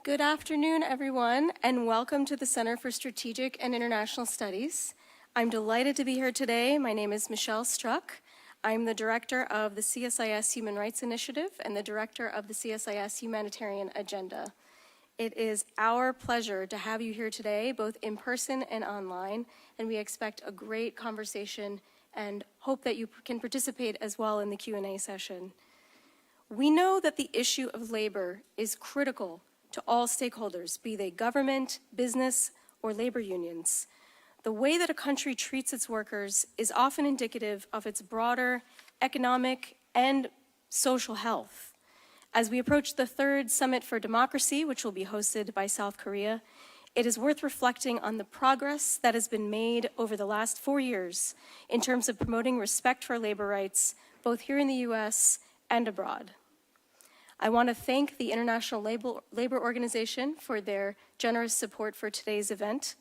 Good afternoon, everyone, and welcome to the Center for Strategic and International Studies. I'm delighted to be here today. My name is Michelle Struck. I'm the director of the CSIS Human Rights Initiative and the director of the CSIS Humanitarian Agenda. It is our pleasure to have you here today, both in person and online, and we expect a great conversation and hope that you can participate as well in the Q&A session. We know that the issue of labor is critical to all stakeholders, be they government, business, or labor unions. The way that a country treats its workers is often indicative of its broader economic and social health. As we approach the third Summit for Democracy, which will be hosted by South Korea, it is worth reflecting on the progress that has been made over the last 4 years in terms of promoting respect for labor rights, both here in the US and abroad. I want to thank the International Labor Organization for their generous support for today's event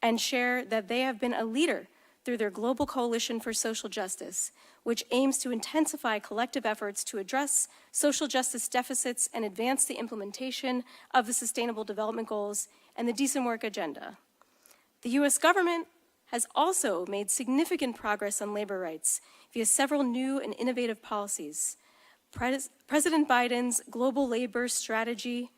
and share that they have been a leader through their Global Coalition for Social Justice, which aims to intensify collective efforts to address social justice deficits and advance the implementation of the Sustainable Development Goals and the Decent Work Agenda. The US government has also made significant progress on labor rights via several new and innovative policies. President Biden's global labor strategy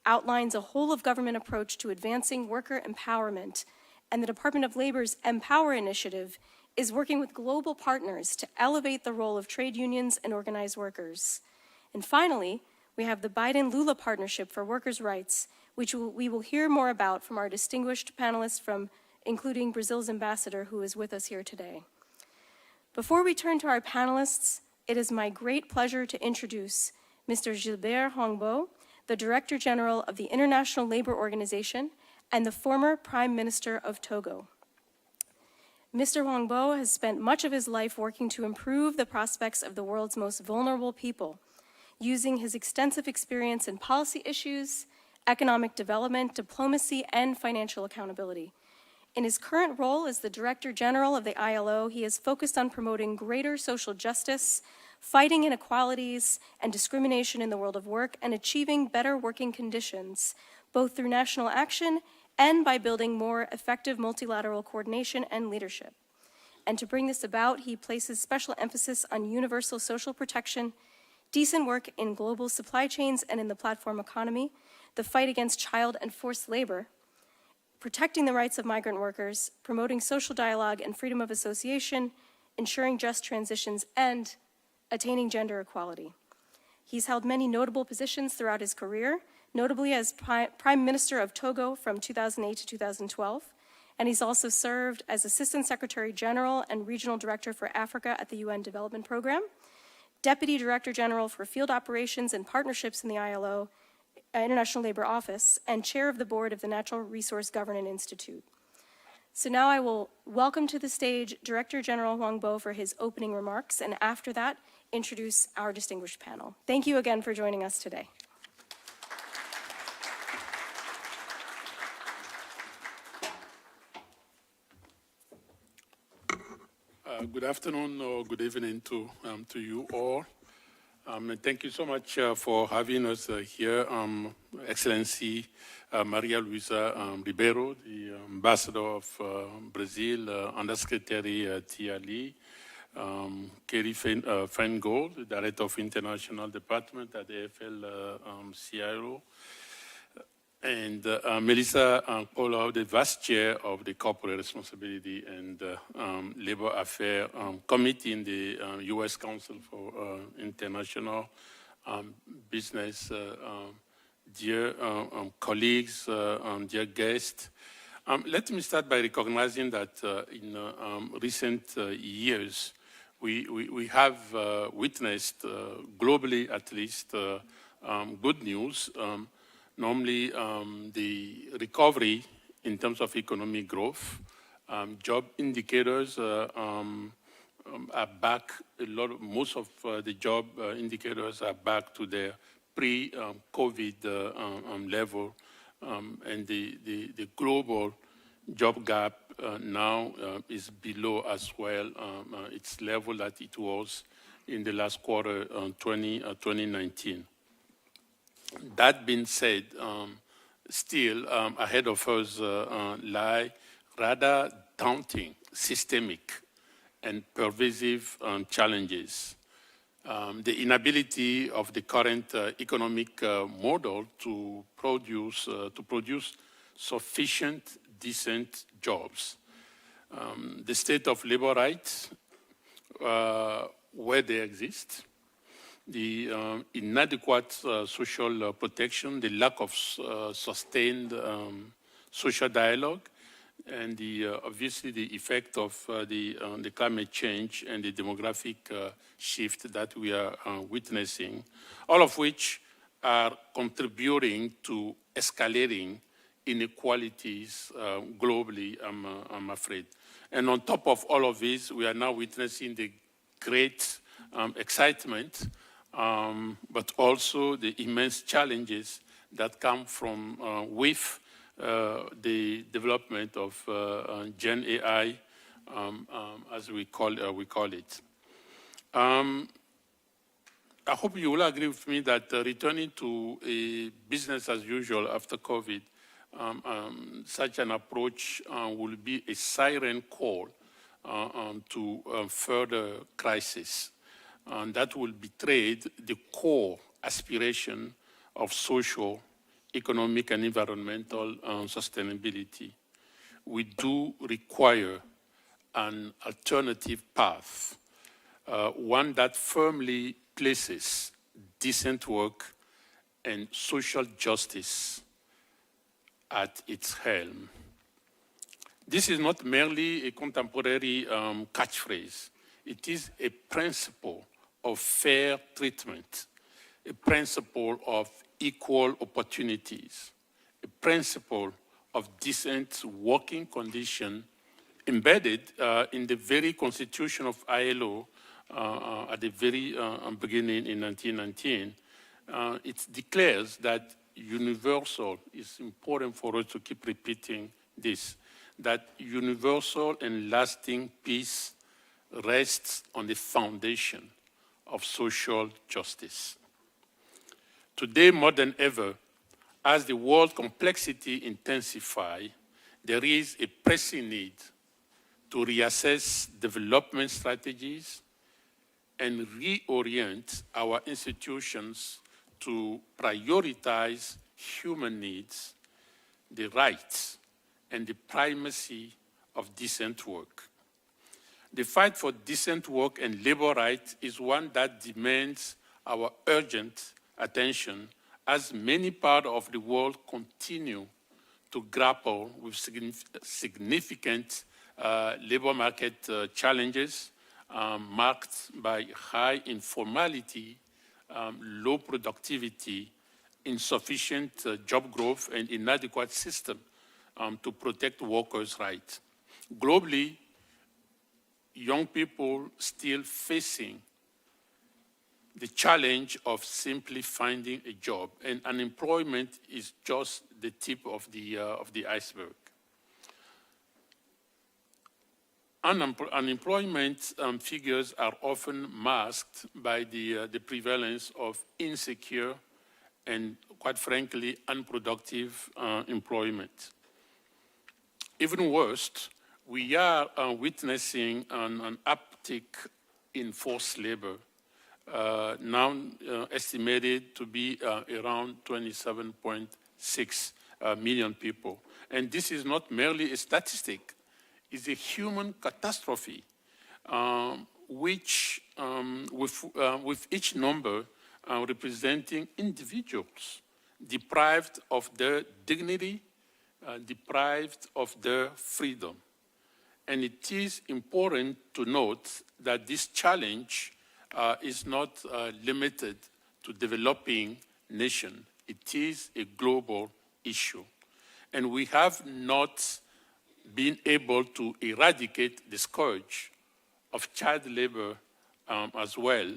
outlines a whole-of-government approach to advancing worker empowerment, and the Department of Labor's Empower initiative is working with global partners to elevate the role of trade unions and organized workers. And finally, we have the Biden-Lula Partnership for Workers' Rights, which we will hear more about from our distinguished panelists, including Brazil's ambassador, who is with us here today. Before we turn to our panelists, it is my great pleasure to introduce Mr. Gilbert Hongbo, the Director General of the International Labor Organization and the former Prime Minister of Togo. Mr. Hongbo has spent much of his life working to improve the prospects of the world's most vulnerable people, using his extensive experience in policy issues, economic development, diplomacy, and financial accountability. In his current role as the Director General of the ILO, he is focused on promoting greater social justice, fighting inequalities and discrimination in the world of work, and achieving better working conditions, both through national action and by building more effective multilateral coordination and leadership. And to bring this about, he places special emphasis on universal social protection, decent work in global supply chains and in the platform economy, the fight against child and forced labor, protecting the rights of migrant workers, promoting social dialogue and freedom of association, ensuring just transitions, and attaining gender equality. He's held many notable positions throughout his career, notably as Prime Minister of Togo from 2008 to 2012, and he's also served as Assistant Secretary General and Regional Director for Africa at the UN Development Program, Deputy Director General for Field Operations and Partnerships in the ILO, International Labor Office, and Chair of the Board of the Natural Resource Governance Institute. So now I will welcome to the stage Director General Hongbo for his opening remarks, and after that, introduce our distinguished panel. Thank you again for joining us today. Good afternoon or good evening to you all. And thank you so much for having us here, Excellency Maria Luisa Ribeiro, the Ambassador of Brazil, Undersecretary Tia Lee, Kerry Feingold, the Director of International Department at the AFL-CIO, and Melissa Paula, the Vice Chair of the Corporate Responsibility and Labor Affairs Committee in the U.S. Council for International Business. Dear colleagues, dear guests, let me start by recognizing that in recent years, we have witnessed, globally at least, good news. Normally, the recovery in terms of economic growth, job indicators are back. Most of the job indicators are back to their pre-COVID level, and the global job gap now is below as well its level that it was in the last quarter 2019. That being said, still ahead of us lie rather daunting, systemic, and pervasive challenges. The inability of the current economic model to produce sufficient, decent jobs. The state of labor rights, where they exist, the inadequate social protection, the lack of sustained social dialogue, and obviously the effect of the climate change and the demographic shift that we are witnessing, all of which are contributing to escalating inequalities globally, I'm afraid. And on top of all of this, we are now witnessing the great excitement, but also the immense challenges that come from with the development of Gen AI, as we call it. I hope you will agree with me that returning to a business as usual after COVID, such an approach will be a siren call to further crisis. And that will betray the core aspiration of social, economic, and environmental sustainability. We do require an alternative path, one that firmly places decent work and social justice at its helm. This is not merely a contemporary catchphrase. It is a principle of fair treatment, a principle of equal opportunities, a principle of decent working condition embedded in the very constitution of ILO at the very beginning in 1919. It declares that universal, it's important for us to keep repeating this, that universal and lasting peace rests on the foundation of social justice. Today, more than ever, as the world complexity intensifies, there is a pressing need to reassess development strategies and reorient our institutions to prioritize human needs, the rights, and the primacy of decent work. The fight for decent work and labor rights is one that demands our urgent attention as many parts of the world continue to grapple with significant labor market challenges marked by high informality, low productivity, insufficient job growth, and inadequate system to protect workers' rights. Globally, young people still facing the challenge of simply finding a job, and unemployment is just the tip of the iceberg. Unemployment figures are often masked by the prevalence of insecure and, quite frankly, unproductive employment. Even worse, we are witnessing an uptick in forced labor, now estimated to be around 27.6 million people. And this is not merely a statistic, it's a human catastrophe, which, with each number representing individuals deprived of their dignity, deprived of their freedom. And it is important to note that this challenge is not limited to developing nations. It is a global issue. And we have not been able to eradicate the scourge of child labor as well,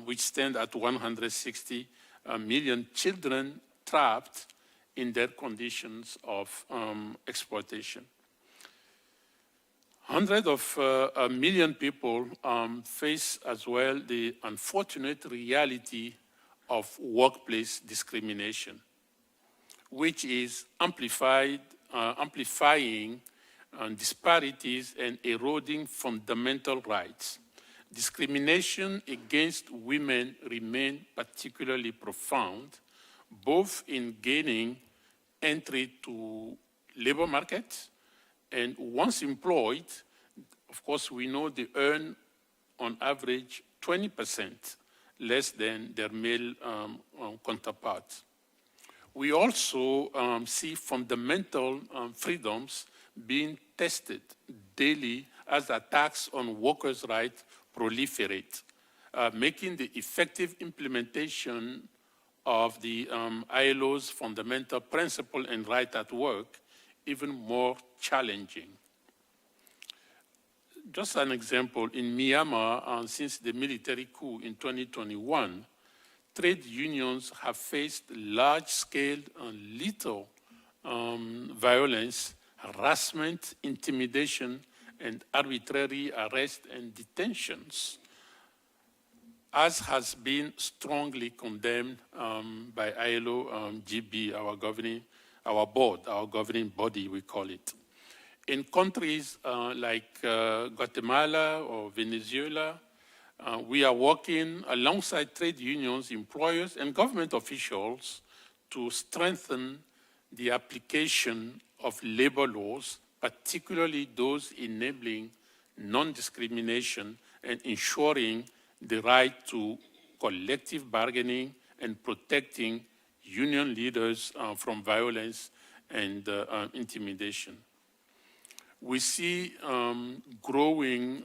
which stands at 160 million children trapped in their conditions of exploitation. Hundreds of million people face as well the unfortunate reality of workplace discrimination. which is amplifying disparities and eroding fundamental rights. Discrimination against women remains particularly profound, both in gaining entry to labor markets, and once employed, of course, we know they earn on average 20% less than their male counterparts. We also see fundamental freedoms being tested daily as attacks on workers' rights proliferate, making the effective implementation of the ILO's fundamental principle and right at work even more challenging. Just an example, in Myanmar, since the military coup in 2021, trade unions have faced large-scale and lethal violence, harassment, intimidation, and arbitrary arrest and detentions, as has been strongly condemned by ILO GB, our governing body, we call it. In countries like Guatemala or Venezuela, we are working alongside trade unions, employers, and government officials to strengthen the application of labor laws, particularly those enabling non-discrimination and ensuring the right to collective bargaining and protecting union leaders from violence and intimidation. We see growing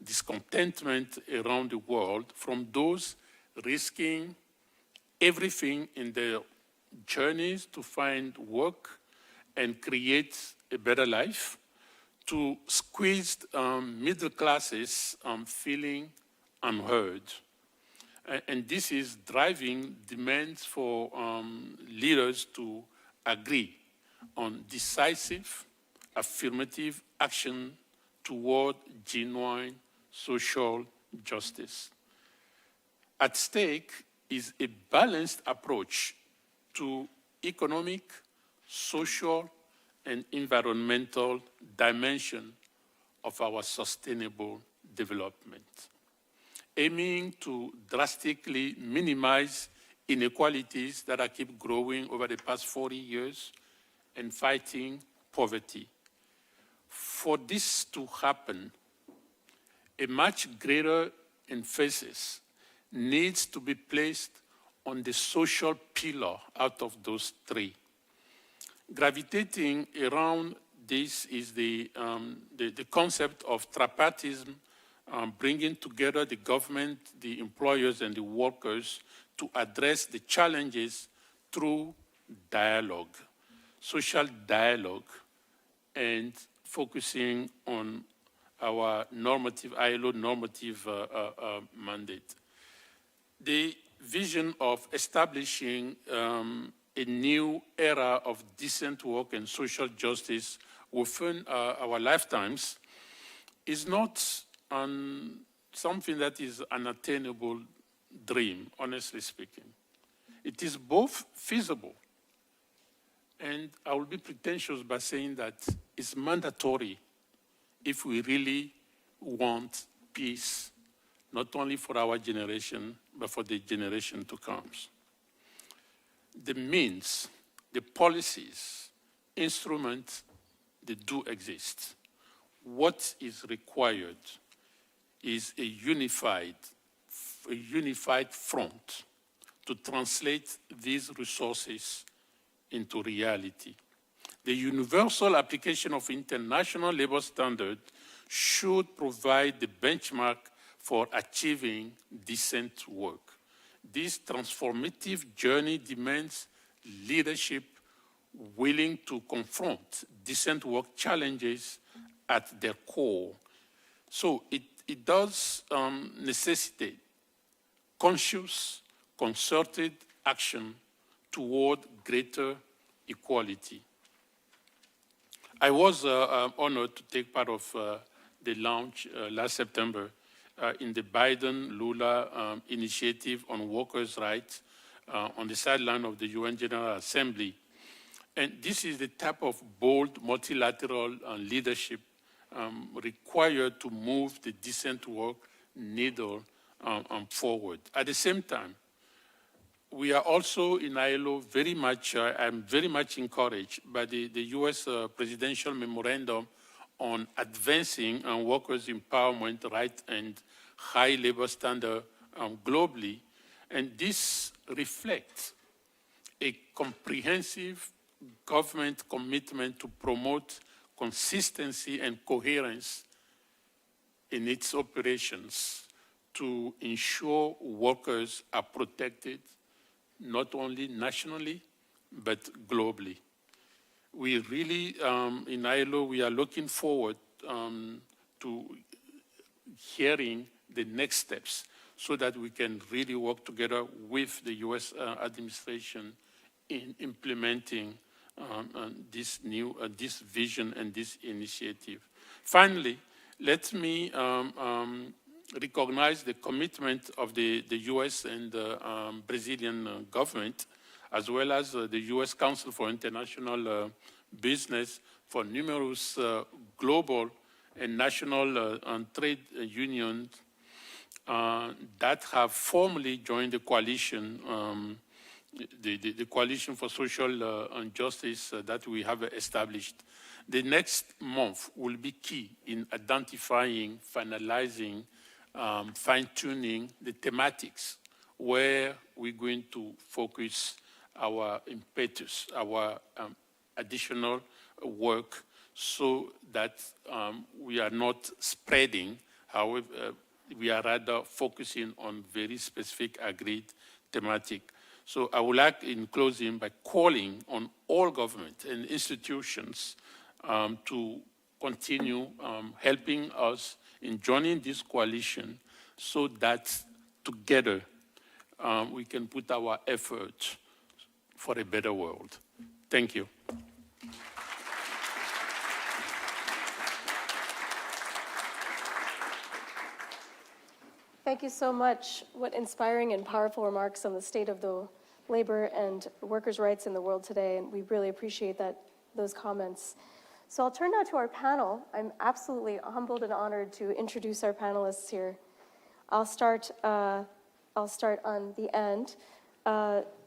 discontentment around the world from those risking everything in their journeys to find work and create a better life, to squeezed middle classes feeling unheard. And this is driving demands for leaders to agree on decisive, affirmative action toward genuine social justice. At stake is a balanced approach to economic, social, and environmental dimension of our sustainable development, aiming to drastically minimize inequalities that have kept growing over the past 40 years and fighting poverty. For this to happen, a much greater emphasis needs to be placed on the social pillar out of those three. Gravitating around this is the concept of tripartism, bringing together the government, the employers, and the workers to address the challenges through dialogue, social dialogue, and focusing on our normative, ILO normative mandate. The vision of establishing a new era of decent work and social justice within our lifetimes is not something that is an attainable dream, honestly speaking. It is both feasible, and I will be pretentious by saying that it's mandatory if we really want peace, not only for our generation, but for the generation to come. The means, the policies, instruments, they do exist. What is required is a unified front to translate these resources into reality. The universal application of international labor standards should provide the benchmark for achieving decent work. This transformative journey demands leadership willing to confront decent work challenges at their core. So it does necessitate conscious, concerted action toward greater equality. I was honored to take part of the launch last September in the Biden-Lula initiative on workers' rights on the sideline of the UN General Assembly. And this is the type of bold multilateral leadership required to move the decent work needle forward. At the same time, we are also in ILO very much, I'm very much encouraged by the US presidential memorandum on advancing workers' empowerment, right, and high labor standard globally. And this reflects a comprehensive government commitment to promote consistency and coherence in its operations to ensure workers are protected not only nationally, but globally. We really, in ILO, we are looking forward to hearing the next steps so that we can really work together with the US administration in implementing this new, this vision and this initiative. Finally, let me recognize the commitment of the US and the Brazilian government, as well as the US Council for International Business, for numerous global and national trade unions that have formally joined the coalition, the Coalition for Social Justice that we have established. The next month will be key in identifying, finalizing, fine-tuning the thematics where we're going to focus our impetus, our additional work, so that we are not spreading, however, we are rather focusing on very specific agreed thematic. So I would like, in closing, by calling on all government and institutions to continue helping us in joining this coalition so that together we can put our effort for a better world. Thank you. Thank you so much. What inspiring and powerful remarks on the state of the labor and workers' rights in the world today, and we really appreciate those comments. So I'll turn now to our panel. I'm absolutely humbled and honored to introduce our panelists here. I'll start on the end.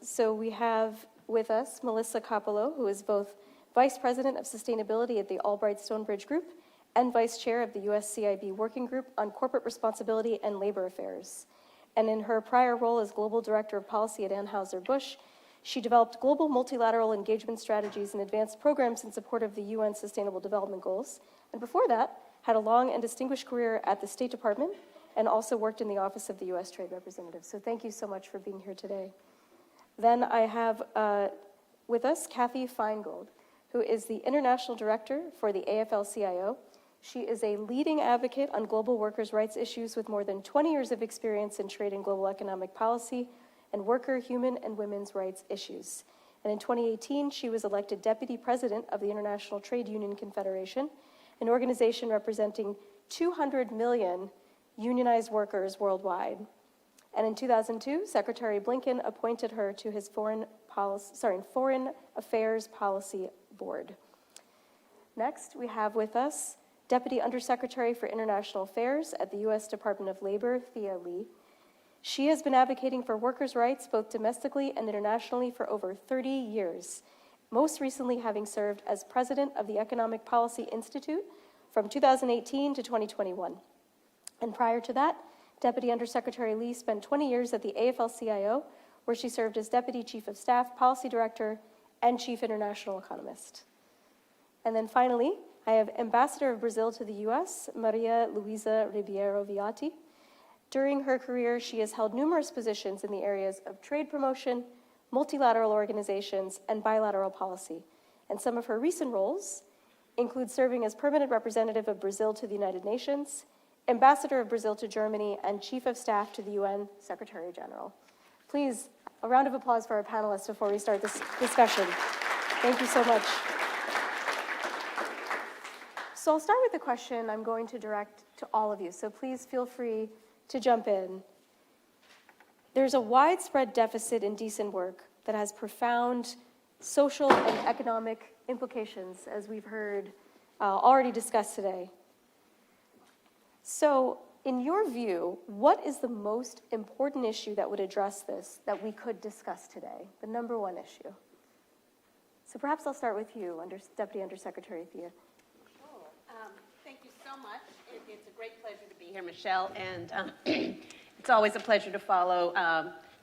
So we have with us Melissa Capello, who is both Vice President of Sustainability at the Albright Stonebridge Group and Vice Chair of the USCIB Working Group on Corporate Responsibility and Labor Affairs. And in her prior role as Global Director of Policy at Anheuser-Busch, she developed global multilateral engagement strategies and advanced programs in support of the UN Sustainable Development Goals. And before that, had a long and distinguished career at the State Department and also worked in the Office of the US Trade Representative. So thank you so much for being here today. Then I have with us Kathy Feingold, who is the International Director for the AFL-CIO. She is a leading advocate on global workers' rights issues with more than 20 years of experience in trade and global economic policy and worker, human, and women's rights issues. And in 2018, she was elected Deputy President of the International Trade Union Confederation, an organization representing 200 million unionized workers worldwide. And in 2002, Secretary Blinken appointed her to his Foreign Affairs Policy Board. Next, we have with us Deputy Undersecretary for International Affairs at the U.S. Department of Labor, Thea Lee. She has been advocating for workers' rights both domestically and internationally for over 30 years, most recently having served as President of the Economic Policy Institute from 2018 to 2021. And prior to that, Deputy Undersecretary Lee spent 20 years at the AFL-CIO, where she served as Deputy Chief of Staff, Policy Director, and Chief International Economist. And then finally, I have Ambassador of Brazil to the U.S., Maria Luisa Ribeiro Viatti. During her career, she has held numerous positions in the areas of trade promotion, multilateral organizations, and bilateral policy. And some of her recent roles include serving as permanent representative of Brazil to the United Nations, Ambassador of Brazil to Germany, and Chief of Staff to the UN Secretary General. Please, a round of applause for our panelists before we start this discussion. Thank you so much. So I'll start with the question I'm going to direct to all of you, so please feel free to jump in. There's a widespread deficit in decent work that has profound social and economic implications, as we've heard already discussed today. So, in your view, what is the most important issue that would address this that we could discuss today? The number one issue. So perhaps I'll start with you, Deputy Undersecretary Thea. Sure. Thank you so much. It's a great pleasure to be here, Michelle, and it's always a pleasure to follow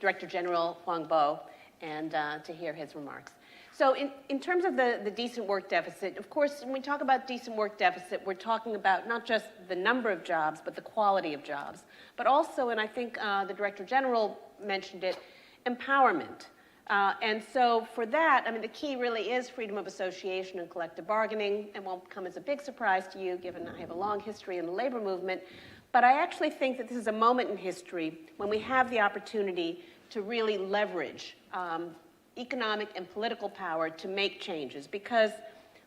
Director General Huang Bo and to hear his remarks. So in terms of the decent work deficit, of course, when we talk about decent work deficit, we're talking about not just the number of jobs, but the quality of jobs. But also, and I think the Director General mentioned it, empowerment. And so for that, I mean, the key really is freedom of association and collective bargaining. It won't come as a big surprise to you, given I have a long history in the labor movement. But I actually think that this is a moment in history when we have the opportunity to really leverage economic and political power to make changes. Because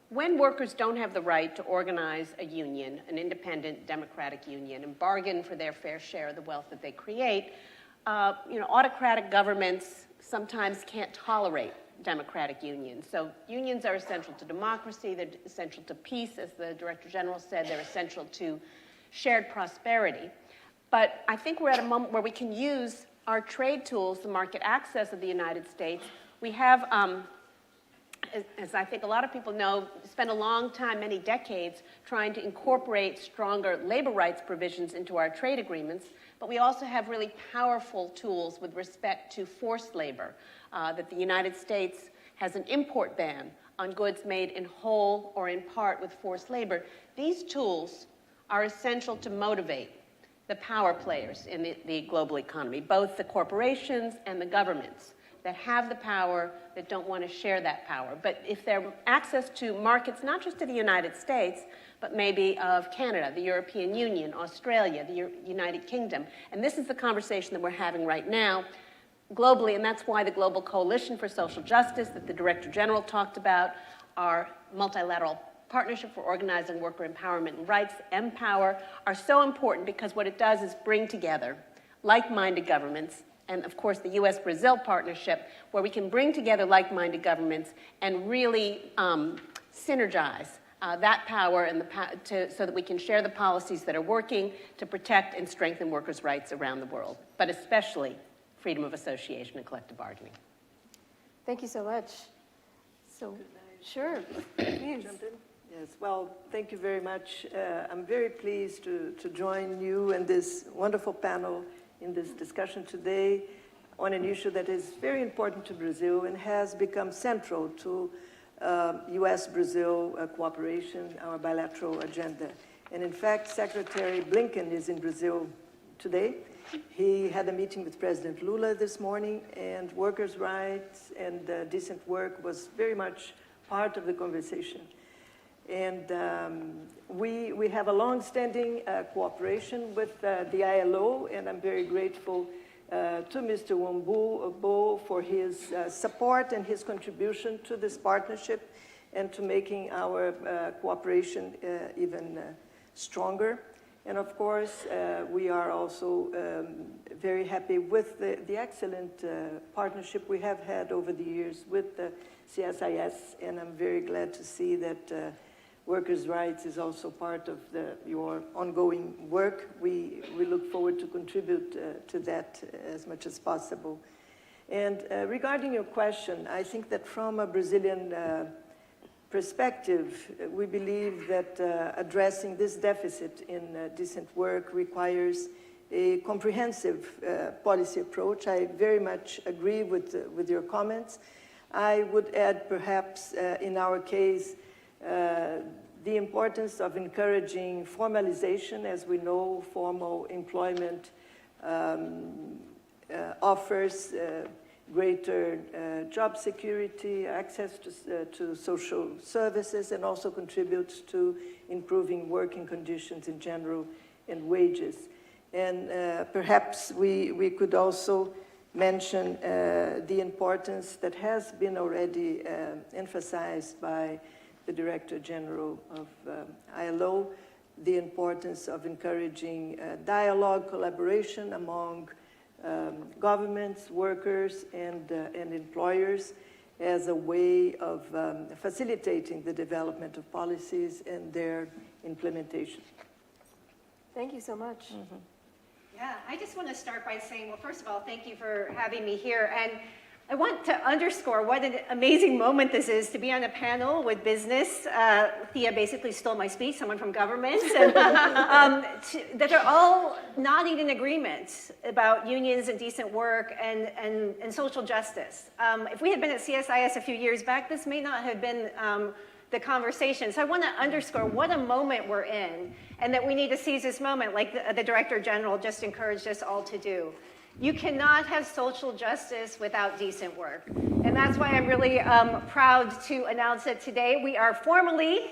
when workers don't have the right to organize a union, an independent democratic union, and bargain for their fair share of the wealth that they create, autocratic governments sometimes can't tolerate democratic unions. So unions are essential to democracy, they're essential to peace, as the Director General said, they're essential to shared prosperity. But I think we're at a moment where we can use our trade tools, the market access of the United States. We have, as I think a lot of people know, spent a long time, many decades, trying to incorporate stronger labor rights provisions into our trade agreements, but we also have really powerful tools with respect to forced labor, that the United States has an import ban on goods made in whole or in part with forced labor. These tools are essential to motivate the power players in the global economy, both the corporations and the governments that have the power, that don't want to share that power. But if they're access to markets, not just of the United States, but maybe of Canada, the European Union, Australia, the United Kingdom. And this is the conversation that we're having right now globally, and that's why the Global Coalition for Social Justice that the Director General talked about, our multilateral partnership for organizing worker empowerment and rights, Empower, are so important, because what it does is bring together like-minded governments, and of course the US-Brazil partnership, where we can bring together like-minded governments and really synergize that power and so that we can share the policies that are working to protect and strengthen workers' rights around the world, but especially freedom of association and collective bargaining. Thank you so much. So, sure, please. Jump in? Yes, well, thank you very much. I'm very pleased to join you and this wonderful panel in this discussion today on an issue that is very important to Brazil and has become central to US-Brazil cooperation, our bilateral agenda. And in fact, Secretary Blinken is in Brazil today. He had a meeting with President Lula this morning, and workers' rights and decent work was very much part of the conversation. And we have a long-standing cooperation with the ILO, and I'm very grateful to Mr. Wambu for his support and his contribution to this partnership and to making our cooperation even stronger. And of course, we are also very happy with the excellent partnership we have had over the years with the CSIS, and I'm very glad to see that workers' rights is also part of your ongoing work. We look forward to contribute to that as much as possible. And regarding your question, I think that from a Brazilian perspective, we believe that addressing this deficit in decent work requires a comprehensive policy approach. I very much agree with your comments. I would add perhaps in our case the importance of encouraging formalization. As we know, formal employment offers greater job security, access to social services, and also contributes to improving working conditions in general and wages. And perhaps we could also mention the importance that has been already emphasized by the Director General of ILO, the importance of encouraging dialogue, collaboration among governments, workers, and employers as a way of facilitating the development of policies and their implementation. Thank you so much. Yeah, I just want to start by saying, well, first of all, thank you for having me here. And I want to underscore what an amazing moment this is to be on a panel with business. Thea basically stole my speech, someone from government. And, that they're all nodding in agreement about unions and decent work and social justice. If we had been at CSIS a few years back, this may not have been the conversation. So I want to underscore what a moment we're in, and that we need to seize this moment, like the Director General just encouraged us all to do. You cannot have social justice without decent work. And that's why I'm really proud to announce that today we are formally,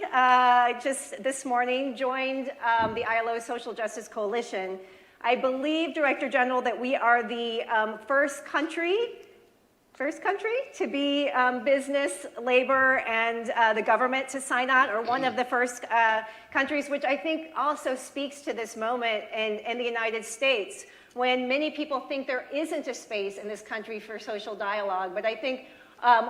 just this morning, joined the ILO Social Justice Coalition. I believe, Director General, that we are the first country to be business, labor, and the government to sign on, or one of the first countries, which I think also speaks to this moment in the United States, when many people think there isn't a space in this country for social dialogue. But I think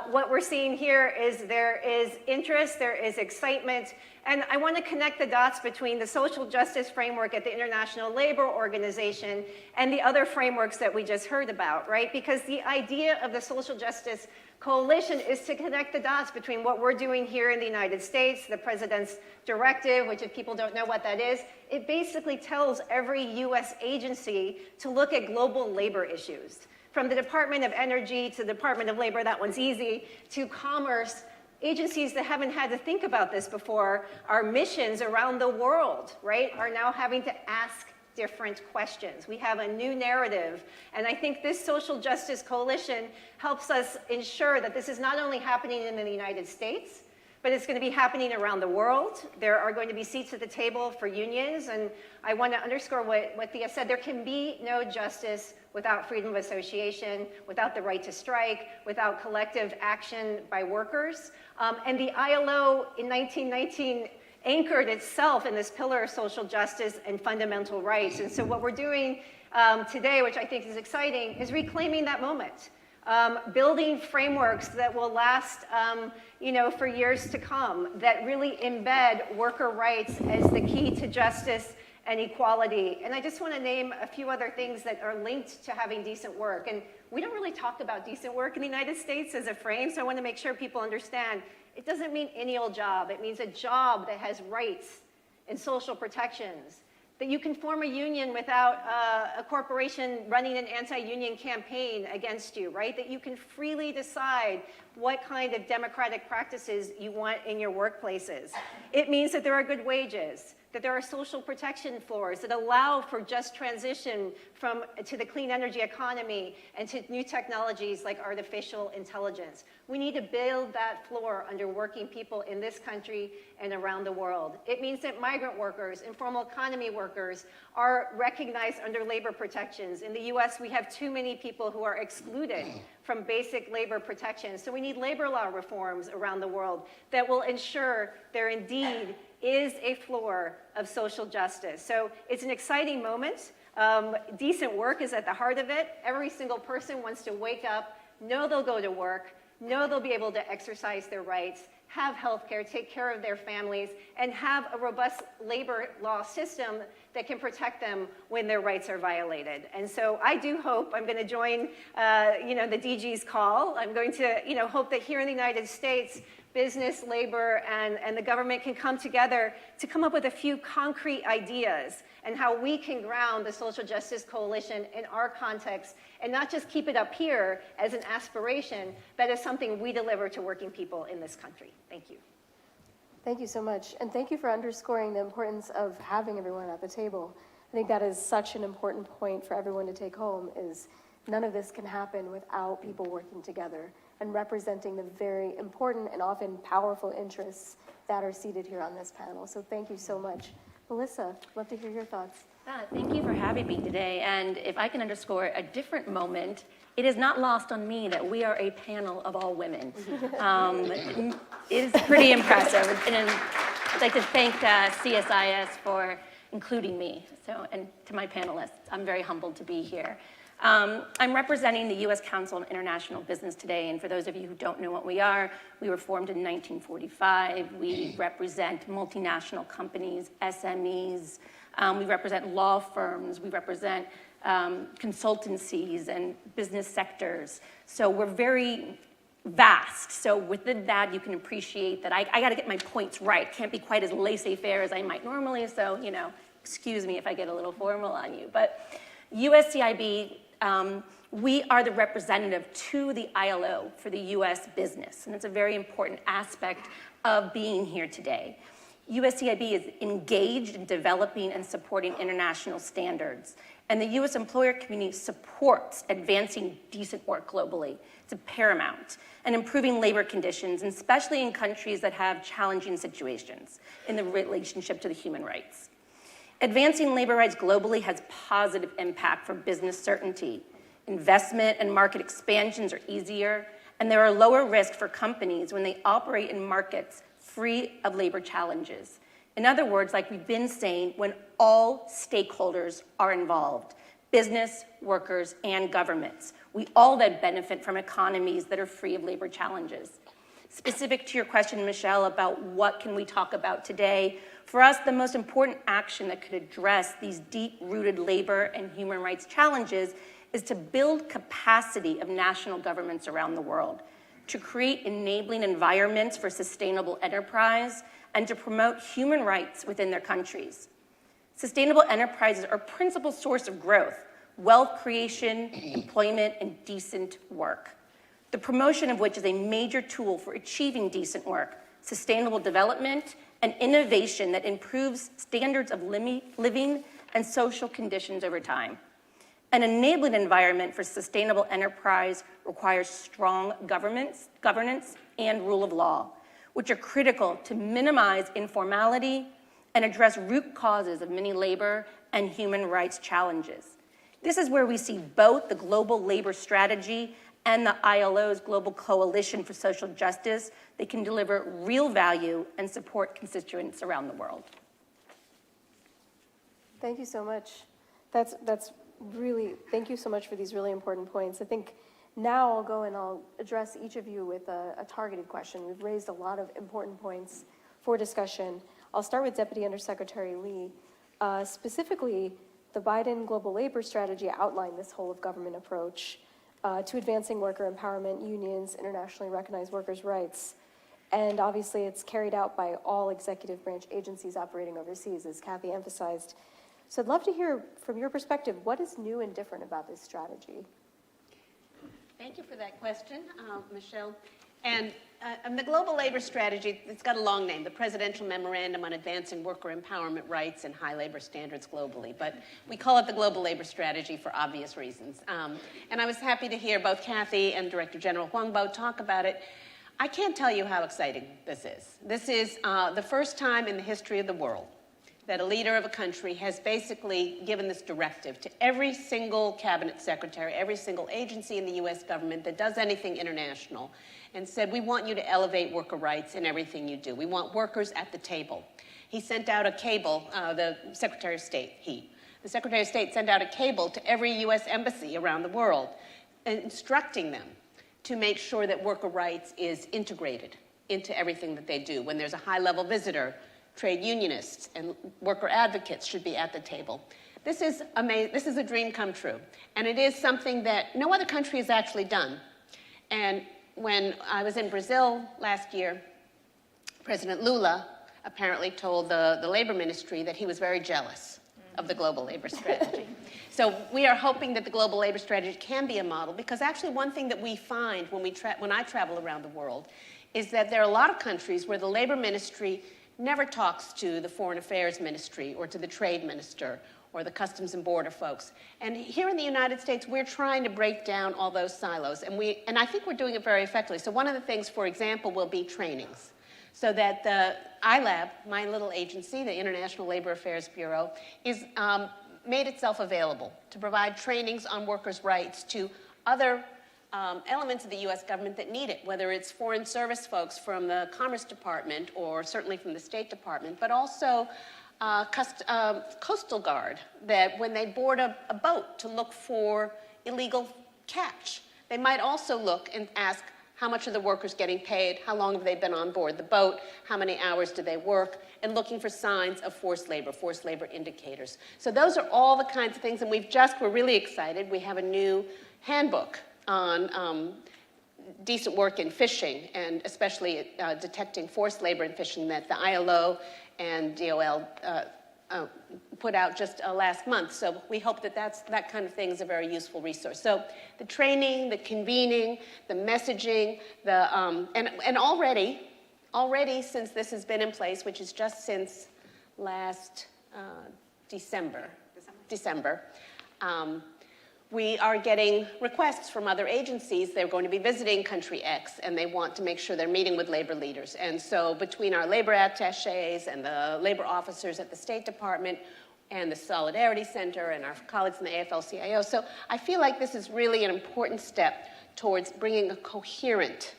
what we're seeing here is there is interest, there is excitement, and I want to connect the dots between the social justice framework at the International Labor Organization and the other frameworks that we just heard about, right? Because the idea of the social justice coalition is to connect the dots between what we're doing here in the United States, the President's directive, which if people don't know what that is, it basically tells every US agency to look at global labor issues. From the Department of Energy to the Department of Labor, that one's easy, to Commerce, agencies that haven't had to think about this before, our missions around the world, right, are now having to ask different questions. We have a new narrative, and I think this social justice coalition helps us ensure that this is not only happening in the United States, but it's going to be happening around the world. There are going to be seats at the table for unions, and I want to underscore what Thea said. There can be no justice without freedom of association, without the right to strike, without collective action by workers. And the ILO in 1919 anchored itself in this pillar of social justice and fundamental rights. And so what we're doing today, which I think is exciting, is reclaiming that moment. Building frameworks that will last for years to come, that really embed worker rights as the key to justice and equality. And I just want to name a few other things that are linked to having decent work. And we don't really talk about decent work in the United States as a frame, so I want to make sure people understand it doesn't mean any old job. It means a job that has rights and social protections, that you can form a union without a corporation running an anti-union campaign against you, right? That you can freely decide what kind of democratic practices you want in your workplaces. It means that there are good wages, that there are social protection floors that allow for just transition to the clean energy economy and to new technologies like artificial intelligence. We need to build that floor under working people in this country and around the world. It means that migrant workers, informal economy workers are recognized under labor protections. In the US, we have too many people who are excluded from basic labor protections. So we need labor law reforms around the world that will ensure there indeed is a floor of social justice. So it's an exciting moment. Decent work is at the heart of it. Every single person wants to wake up, know they'll go to work, know they'll be able to exercise their rights, have health care, take care of their families, and have a robust labor law system that can protect them when their rights are violated. And so I do hope, I'm going to join the DG's call. I'm going to hope that here in the United States, business, labor, and the government can come together to come up with a few concrete ideas and how we can ground the social justice coalition in our context and not just keep it up here as an aspiration, but as something we deliver to working people in this country. Thank you. Thank you so much. And thank you for underscoring the importance of having everyone at the table. I think that is such an important point for everyone to take home, is none of this can happen without people working together and representing the very important and often powerful interests that are seated here on this panel. So thank you so much. Melissa, love to hear your thoughts. Thank you for having me today. And if I can underscore a different moment, it is not lost on me that we are a panel of all women. It is pretty impressive. And I'd like to thank CSIS for including me. And to my panelists, I'm very humbled to be here. I'm representing the U.S. Council on International Business today, and for those of you who don't know what we are, we were formed in 1945. We represent multinational companies, SMEs, we represent law firms, we represent consultancies and business sectors. So we're very vast. So within that, you can appreciate that I got to get my points right. Can't be quite as laissez-faire as I might normally, so, excuse me if I get a little formal on you. But USCIB, we are the representative to the ILO for the U.S. business, and it's a very important aspect of being here today. USCIB is engaged in developing and supporting international standards, and the U.S. employer community supports advancing decent work globally. It's paramount, and improving labor conditions, and especially in countries that have challenging situations in the relationship to the human rights. Advancing labor rights globally has positive impact for business certainty. Investment and market expansions are easier, and there are lower risks for companies when they operate in markets free of labor challenges. In other words, like we've been saying, when all stakeholders are involved, business, workers, and governments, we all then benefit from economies that are free of labor challenges. Specific to your question, Michelle, about what can we talk about today, for us, the most important action that could address these deep-rooted labor and human rights challenges is to build capacity of national governments around the world, to create enabling environments for sustainable enterprise, and to promote human rights within their countries. Sustainable enterprises are a principal source of growth, wealth creation, employment, and decent work, the promotion of which is a major tool for achieving decent work, sustainable development, and innovation that improves standards of living and social conditions over time. An enabling environment for sustainable enterprise requires strong governance and rule of law, which are critical to minimize informality and address root causes of many labor and human rights challenges. This is where we see both the global labor strategy and the ILO's Global Coalition for Social Justice. They can deliver real value and support constituents around the world. Thank you so much. Thank you so much for these really important points. I think now I'll go and I'll address each of you with a targeted question. We've raised a lot of important points for discussion. I'll start with Deputy Undersecretary Lee. Specifically, the Biden Global Labor Strategy outlined this whole-of-government approach to advancing worker empowerment, unions, internationally recognized workers' rights. And obviously, it's carried out by all executive branch agencies operating overseas, as Kathy emphasized. So I'd love to hear from your perspective, what is new and different about this strategy? Thank you for that question, Michelle. And the Global Labor Strategy, it's got a long name, the Presidential Memorandum on Advancing Worker Empowerment Rights and High Labor Standards Globally. But we call it the Global Labor Strategy for obvious reasons. And I was happy to hear both Kathy and Director General Huang Bo talk about it. I can't tell you how exciting this is. This is the first time in the history of the world that a leader of a country has basically given this directive to every single cabinet secretary, every single agency in the U.S. government that does anything international, and said, we want you to elevate worker rights in everything you do. We want workers at the table. He sent out a cable, the Secretary of State, the Secretary of State sent out a cable to every U.S. embassy around the world, instructing them to make sure that worker rights is integrated into everything that they do. When there's a high-level visitor, trade unionists and worker advocates should be at the table. This is amazing. This is a dream come true. And it is something that no other country has actually done. And when I was in Brazil last year, President Lula apparently told the labor ministry that he was very jealous of the global labor strategy. So we are hoping that the global labor strategy can be a model, because actually one thing that we find when I travel around the world is that there are a lot of countries where the labor ministry never talks to the foreign affairs ministry or to the trade minister or the customs and border folks. And here in the United States, we're trying to break down all those silos, and I think we're doing it very effectively. So one of the things, for example, will be trainings, so that the ILAB, my little agency, the International Labor Affairs Bureau, is made itself available to provide trainings on workers' rights to other elements of the U.S. government that need it, whether it's foreign service folks from the Commerce Department or certainly from the State Department, but also Coastal Guard, that when they board a boat to look for illegal catch. They might also look and ask, how much are the workers getting paid? How long have they been on board the boat? How many hours do they work? And looking for signs of forced labor indicators. So those are all the kinds of things, and we're really excited. We have a new handbook on decent work in fishing, and especially detecting forced labor in fishing that the ILO and DOL put out just last month. So we hope that that kind of thing is a very useful resource. So the training, the convening, the messaging, and already since this has been in place, which is just since last December, we are getting requests from other agencies. They're going to be visiting country X, and they want to make sure they're meeting with labor leaders. And so between our labor attachés and the labor officers at the State Department and the Solidarity Center and our colleagues in the AFL-CIO, so I feel like this is really an important step towards bringing a coherent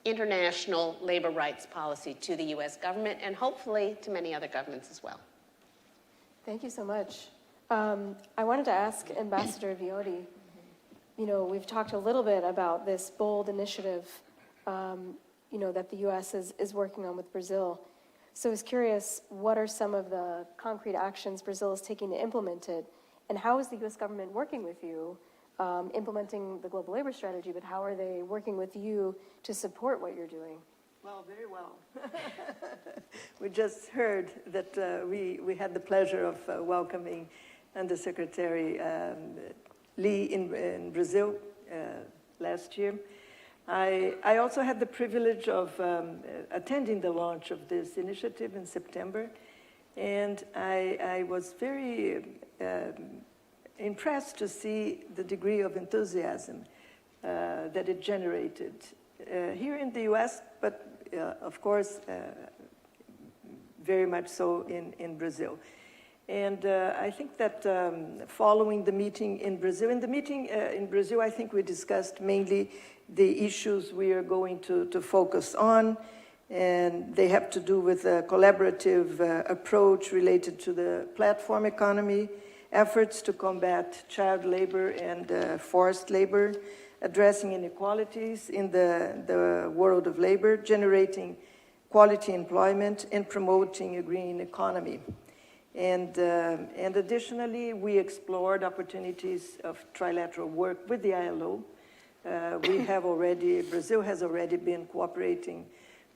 international labor rights policy to the U.S. government and hopefully to many other governments as well. Thank you so much. I wanted to ask Ambassador Viotti, we've talked a little bit about this bold initiative, that the U.S. is working on with Brazil. So I was curious, what are some of the concrete actions Brazil is taking to implement it? And how is the U.S. government working with you, implementing the global labor strategy, but how are they working with you to support what you're doing? Well, very well. We just heard that we had the pleasure of welcoming Undersecretary Lee in Brazil last year. I also had the privilege of attending the launch of this initiative in September, and I was very impressed to see the degree of enthusiasm that it generated here in the U.S., but of course, very much so in Brazil. And I think that following the meeting in Brazil, I think we discussed mainly the issues we are going to focus on, and they have to do with a collaborative approach related to the platform economy, efforts to combat child labor and forced labor, addressing inequalities in the world of labor, generating quality employment, and promoting a green economy. And additionally, we explored opportunities of trilateral work with the ILO. Brazil has already been cooperating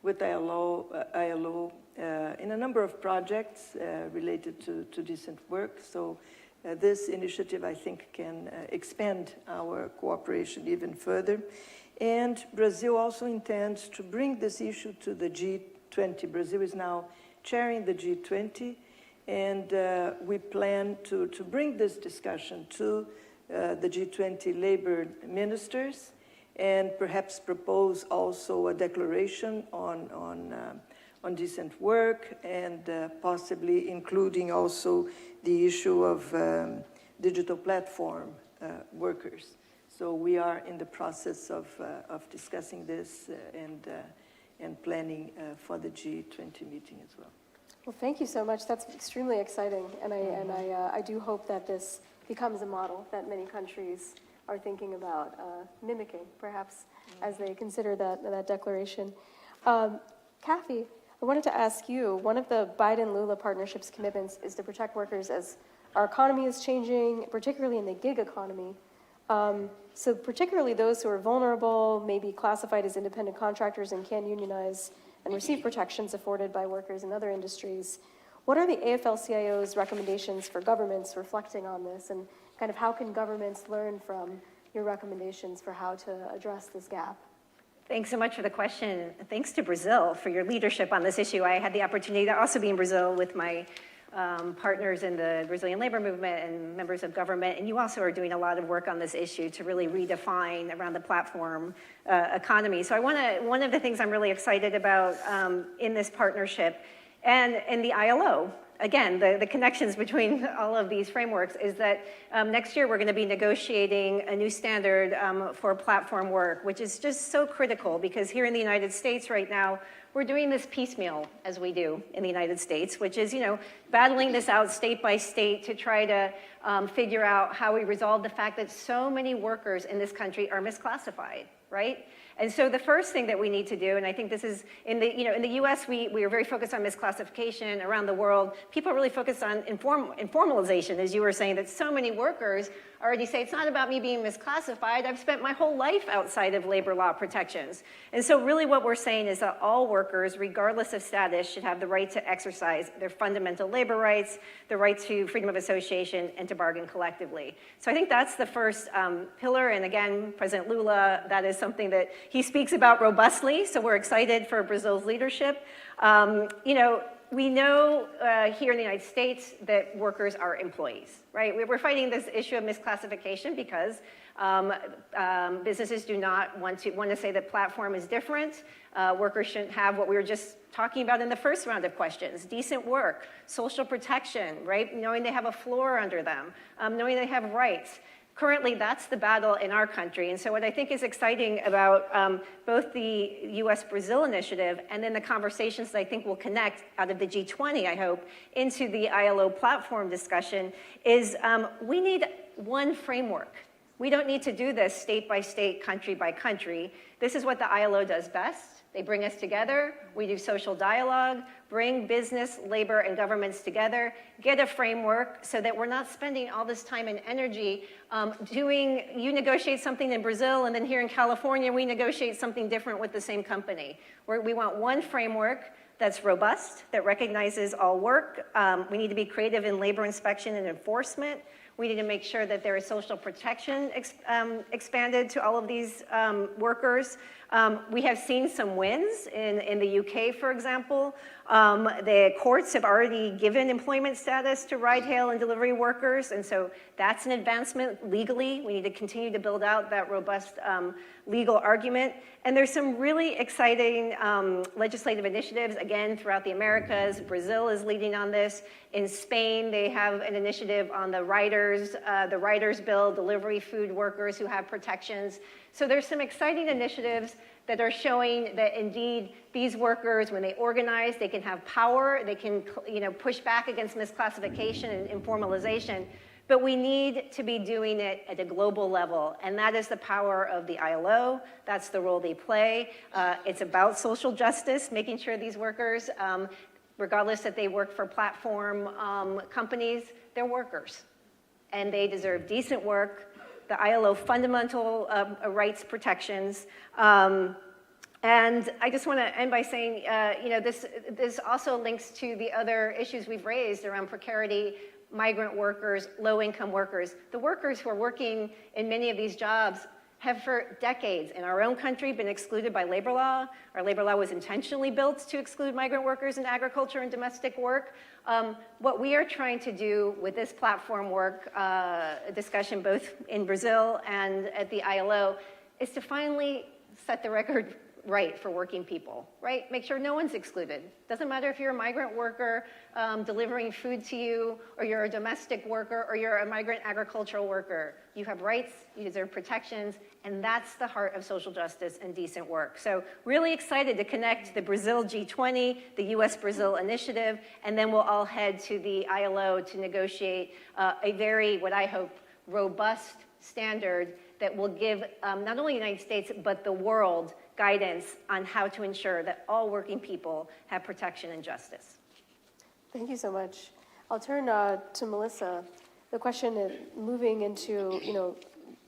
with ILO in a number of projects related to decent work. So this initiative, I think, can expand our cooperation even further. And Brazil also intends to bring this issue to the G20. Brazil is now chairing the G20, and we plan to bring this discussion to the G20 labor ministers and perhaps propose also a declaration on decent work, and possibly including also the issue of digital platform workers. So we are in the process of discussing this and planning for the G20 meeting as well. Well, thank you so much. That's extremely exciting, and I do hope that this becomes a model that many countries are thinking about mimicking, perhaps, as they consider that declaration. Kathy, I wanted to ask you, one of the Biden-Lula partnership's commitments is to protect workers as our economy is changing, particularly in the gig economy. So particularly those who are vulnerable, may be classified as independent contractors and can unionize and receive protections afforded by workers in other industries. What are the AFL-CIO's recommendations for governments reflecting on this, and kind of how can governments learn from your recommendations for how to address this gap? Thanks so much for the question. Thanks to Brazil for your leadership on this issue. I had the opportunity to also be in Brazil with my partners in the Brazilian labor movement and members of government, and you also are doing a lot of work on this issue to really redefine around the platform economy. So one of the things I'm really excited about in this partnership and in the ILO, again, the connections between all of these frameworks is that next year we're going to be negotiating a new standard for platform work, which is just so critical because here in the United States right now, we're doing this piecemeal, as we do in the United States, which is, battling this out state by state to try to figure out how we resolve the fact that so many workers in this country are misclassified, right? And so the first thing that we need to do, and I think this is, in the US, we are very focused on misclassification. Around the world, people are really focused on informalization, as you were saying, that so many workers already say, it's not about me being misclassified. I've spent my whole life outside of labor law protections. And so really what we're saying is that all workers, regardless of status, should have the right to exercise their fundamental labor rights, the right to freedom of association, and to bargain collectively. So I think that's the first pillar. And again, President Lula, that is something that he speaks about robustly. So we're excited for Brazil's leadership. We know here in the United States that workers are employees, right? We're fighting this issue of misclassification because businesses do not want to say that platform is different. Workers shouldn't have what we were just talking about in the first round of questions: decent work, social protection, right? Knowing they have a floor under them, knowing they have rights. Currently, that's the battle in our country. And so what I think is exciting about both the US-Brazil initiative and then the conversations that I think will connect out of the G20, I hope, into the ILO platform discussion is we need one framework. We don't need to do this state by state, country by country. This is what the ILO does best. They bring us together. We do social dialogue, bring business, labor, and governments together, get a framework so that we're not spending all this time and energy you negotiate something in Brazil, and then here in California, we negotiate something different with the same company. We want one framework that's robust, that recognizes all work. We need to be creative in labor inspection and enforcement. We need to make sure that there is social protection expanded to all of these workers. We have seen some wins in the UK, for example. The courts have already given employment status to ride-hail and delivery workers, and so that's an advancement legally. We need to continue to build out that robust legal argument. And there's some really exciting legislative initiatives, again, throughout the Americas. Brazil is leading on this. In Spain, they have an initiative on the riders bill, delivery food workers who have protections. So there's some exciting initiatives that are showing that indeed these workers, when they organize, they can have power, they can push back against misclassification and informalization. But we need to be doing it at a global level, and that is the power of the ILO. That's the role they play. It's about social justice, making sure these workers, regardless that they work for platform companies, they're workers, and they deserve decent work, the ILO fundamental rights protections. And I just want to end by saying, this also links to the other issues we've raised around precarity, migrant workers, low-income workers. The workers who are working in many of these jobs have for decades in our own country been excluded by labor law. Our labor law was intentionally built to exclude migrant workers in agriculture and domestic work. What we are trying to do with this platform work discussion, both in Brazil and at the ILO, is to finally set the record right for working people, right? Make sure no one's excluded. Doesn't matter if you're a migrant worker delivering food to you, or you're a domestic worker, or you're a migrant agricultural worker. You have rights, you deserve protections, and that's the heart of social justice and decent work. So really excited to connect the Brazil G20, the US-Brazil initiative, and then we'll all head to the ILO to negotiate a very, what I hope, robust standard that will give not only the United States, but the world guidance on how to ensure that all working people have protection and justice. Thank you so much. I'll turn to Melissa. The question is moving into,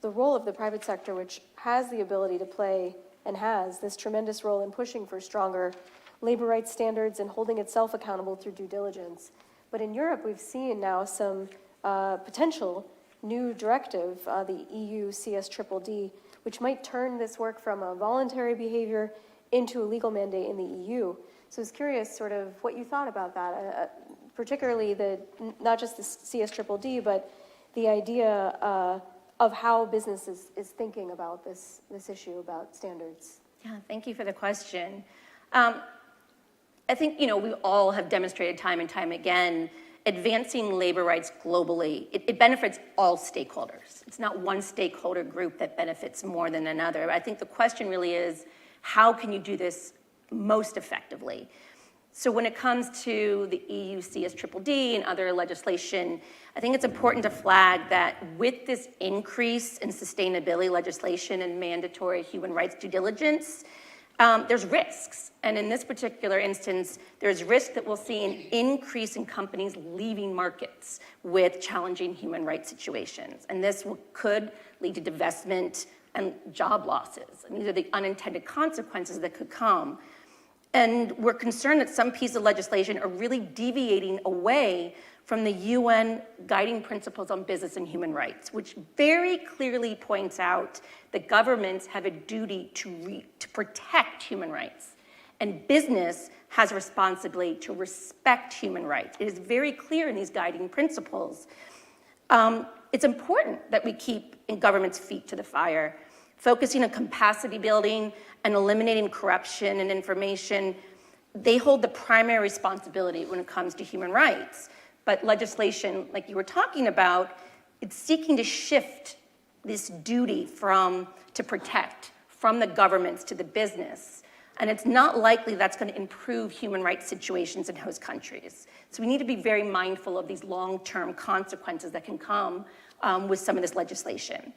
the role of the private sector, which has the ability to play and has this tremendous role in pushing for stronger labor rights standards and holding itself accountable through due diligence. But in Europe, we've seen now some potential new directive, the EU CSDDD, which might turn this work from a voluntary behavior into a legal mandate in the EU. So I was curious sort of what you thought about that, particularly not just the CSDDD, but the idea of how business is thinking about this issue about standards. Yeah, thank you for the question. I think, we all have demonstrated time and time again, advancing labor rights globally, it benefits all stakeholders. It's not one stakeholder group that benefits more than another. I think the question really is, how can you do this most effectively. So when it comes to the EU CSDDD and other legislation, I think it's important to flag that with this increase in sustainability legislation and mandatory human rights due diligence, there's risks. And in this particular instance, there's risk that we'll see an increase in companies leaving markets with challenging human rights situations. And this could lead to divestment and job losses. And these are the unintended consequences that could come. And we're concerned that some pieces of legislation are really deviating away from the UN guiding principles on business and human rights, which very clearly points out that governments have a duty to protect human rights, and business has a responsibility to respect human rights. It is very clear in these guiding principles. It's important that we keep government's feet to the fire, focusing on capacity building and eliminating corruption and information. They hold the primary responsibility when it comes to human rights. But legislation, like you were talking about, it's seeking to shift this duty to protect from the governments to the business. And it's not likely that's going to improve human rights situations in host countries. So we need to be very mindful of these long-term consequences that can come with some of this legislation.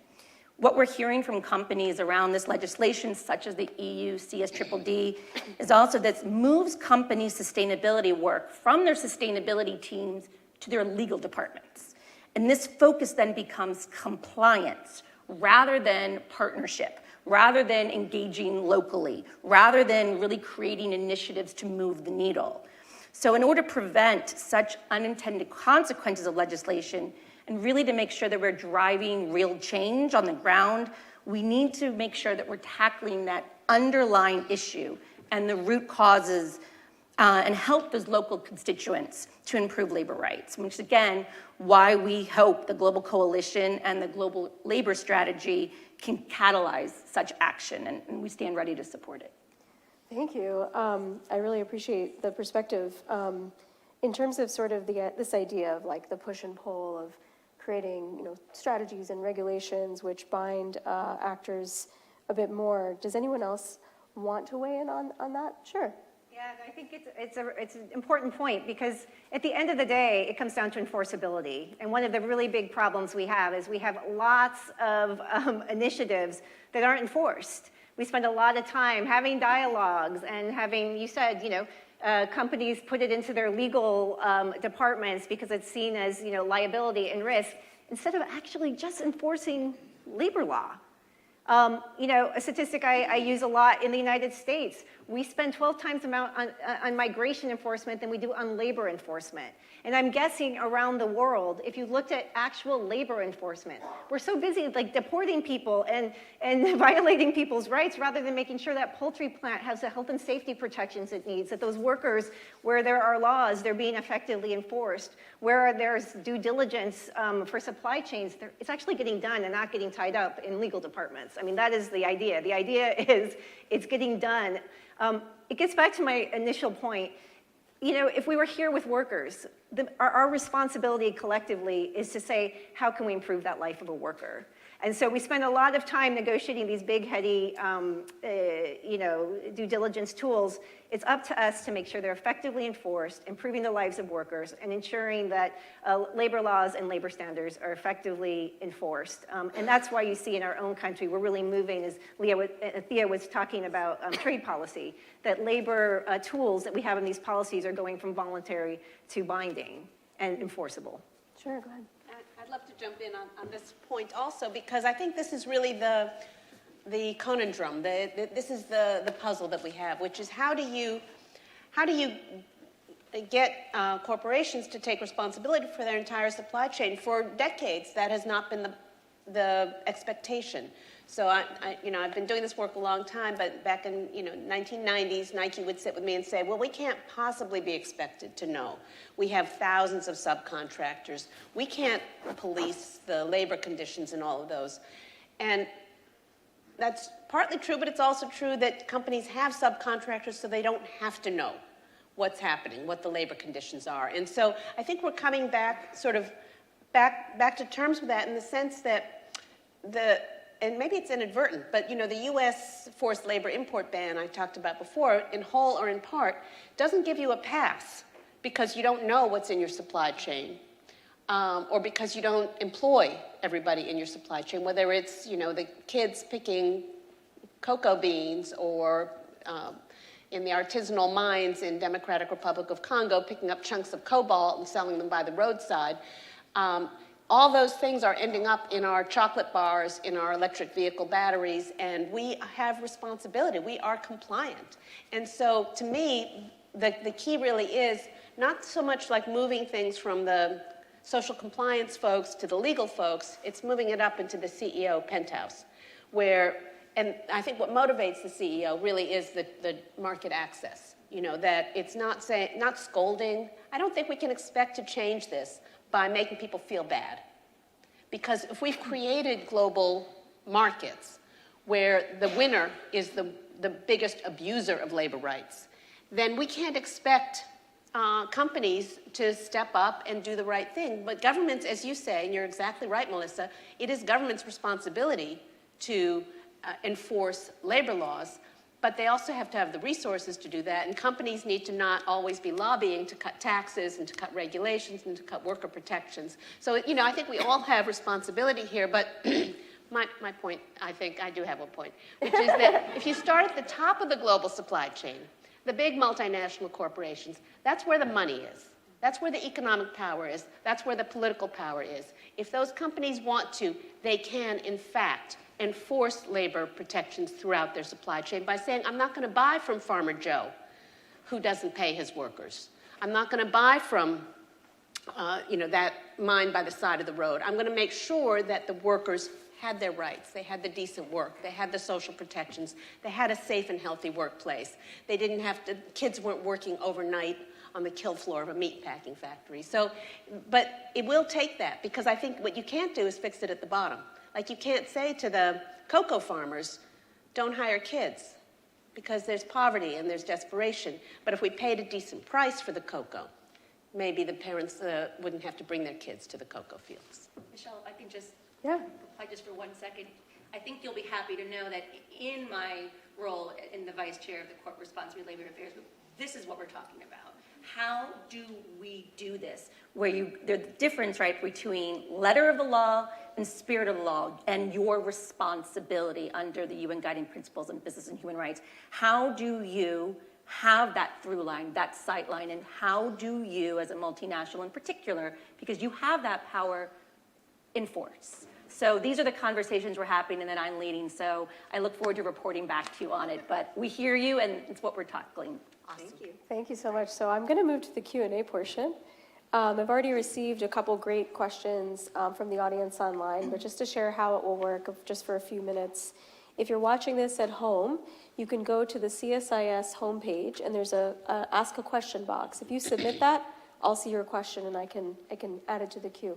What we're hearing from companies around this legislation, such as the EU CSDDD, is also that moves companies' sustainability work from their sustainability teams to their legal departments. And this focus then becomes compliance rather than partnership, rather than engaging locally, rather than really creating initiatives to move the needle. So in order to prevent such unintended consequences of legislation, and really to make sure that we're driving real change on the ground, we need to make sure that we're tackling that underlying issue and the root causes and help those local constituents to improve labor rights, which is, again, why we hope the Global Coalition and the Global Labor Strategy can catalyze such action, and we stand ready to support it. Thank you. I really appreciate the perspective. In terms of sort of this idea of like the push and pull of creating, strategies and regulations which bind actors a bit more. Does anyone else want to weigh in on that? Sure. Yeah, I think it's an important point because at the end of the day, it comes down to enforceability. And one of the really big problems we have is we have lots of initiatives that aren't enforced. We spend a lot of time having dialogues and having, you said, companies put it into their legal departments because it's seen as liability and risk, instead of actually just enforcing labor law. A statistic I use a lot in the United States, we spend 12 times the amount on migration enforcement than we do on labor enforcement. And I'm guessing around the world, if you looked at actual labor enforcement, we're so busy like deporting people and violating people's rights rather than making sure that poultry plant has the health and safety protections it needs, that those workers, where there are laws, they're being effectively enforced, where there's due diligence for supply chains, it's actually getting done and not getting tied up in legal departments. I mean, that is the idea. The idea is it's getting done. It gets back to my initial point. If we were here with workers, our responsibility collectively is to say, how can we improve that life of a worker? And so we spend a lot of time negotiating these big, heady, due diligence tools. It's up to us to make sure they're effectively enforced, improving the lives of workers, and ensuring that labor laws and labor standards are effectively enforced. And that's why you see in our own country, we're really moving, as Thea was talking about trade policy, that labor tools that we have in these policies are going from voluntary to binding and enforceable. Sure, go ahead. I'd love to jump in on this point also, because I think this is really the conundrum. This is the puzzle that we have, which is how do you get corporations to take responsibility for their entire supply chain? For decades, that has not been the expectation. So I've been doing this work a long time, but back in 1990s, Nike would sit with me and say, well, we can't possibly be expected to know. We have thousands of subcontractors. We can't police the labor conditions in all of those. And that's partly true, but it's also true that companies have subcontractors so they don't have to know what's happening, what the labor conditions are. And so I think we're coming back, back to terms with that in the sense that and maybe it's inadvertent, but the U.S. forced labor import ban I talked about before, in whole or in part, doesn't give you a pass because you don't know what's in your supply chain, or because you don't employ everybody in your supply chain, whether it's, the kids picking cocoa beans or in the artisanal mines in Democratic Republic of Congo, picking up chunks of cobalt and selling them by the roadside. All those things are ending up in our chocolate bars, in our electric vehicle batteries, and we have responsibility. We are compliant. And so, to me, the key really is not so much like moving things from the social compliance folks to the legal folks, it's moving it up into the CEO penthouse, where, and I think what motivates the CEO really is the market access. That it's not scolding. I don't think we can expect to change this by making people feel bad. Because if we've created global markets where the winner is the biggest abuser of labor rights, then we can't expect companies to step up and do the right thing. But governments, as you say, and you're exactly right, Melissa, it is government's responsibility to enforce labor laws, but they also have to have the resources to do that, and companies need to not always be lobbying to cut taxes and to cut regulations and to cut worker protections. So, I think we all have responsibility here, but my point, I think I do have a point, which is that if you start at the top of the global supply chain, the big multinational corporations, that's where the money is. That's where the economic power is. That's where the political power is. If those companies want to, they can, in fact, enforce labor protections throughout their supply chain by saying, I'm not going to buy from Farmer Joe, who doesn't pay his workers. I'm not going to buy from, that mine by the side of the road. I'm going to make sure that the workers had their rights. They had the decent work. They had the social protections. They had a safe and healthy workplace. They didn't have to, kids weren't working overnight on the kill floor of a meatpacking factory. So, but it will take that, because I think what you can't do is fix it at the bottom. Like, you can't say to the cocoa farmers, don't hire kids, because there's poverty and there's desperation. But if we paid a decent price for the cocoa, maybe the parents wouldn't have to bring their kids to the cocoa fields. Michelle, I can just Yeah. reply just for 1 second. I think you'll be happy to know that in my role in the vice chair of the Corporate Responsibility Labor Affairs Group, this is what we're talking about. How do we do this? There's the difference, right, between letter of the law and spirit of the law and your responsibility under the UN Guiding Principles on Business and Human Rights. How do you have that through line, that sight line, and how do you, as a multinational in particular, because you have that power, enforce? So these are the conversations we're having and that I'm leading, so I look forward to reporting back to you on it. But we hear you, and it's what we're tackling. Awesome. Thank you. Thank you so much. So I'm going to move to the Q&A portion. I've already received a couple great questions from the audience online, but just to share how it will work, just for a few minutes. If you're watching this at home, you can go to the CSIS homepage, and there's a ask a question box. If you submit that, I'll see your question, and I can add it to the queue.